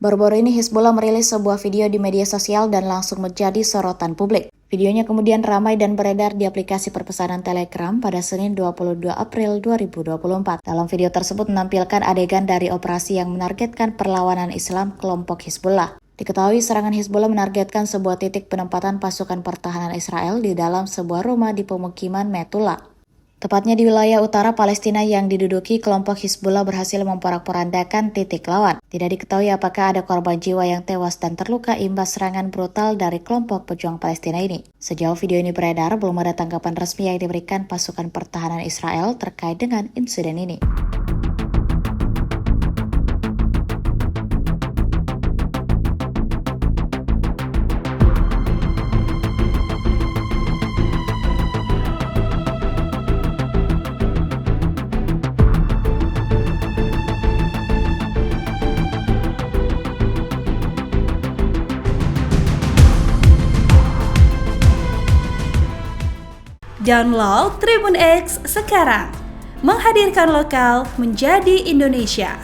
Baru-baru ini Hizbullah merilis sebuah video di media sosial dan langsung menjadi sorotan publik. Videonya kemudian ramai dan beredar di aplikasi perpesanan Telegram pada Senin 22 April 2024. Dalam video tersebut menampilkan adegan dari operasi yang menargetkan perlawanan Islam kelompok Hizbullah. Diketahui serangan Hizbullah menargetkan sebuah titik penempatan pasukan pertahanan Israel di dalam sebuah rumah di pemukiman Metula. Tepatnya di wilayah utara Palestina yang diduduki kelompok Hizbullah berhasil memporak-porandakan titik lawan. Tidak diketahui apakah ada korban jiwa yang tewas dan terluka imbas serangan brutal dari kelompok pejuang Palestina ini. Sejauh video ini beredar, belum ada tanggapan resmi yang diberikan pasukan pertahanan Israel terkait dengan insiden ini. Download Tribun X sekarang, menghadirkan lokal menjadi Indonesia.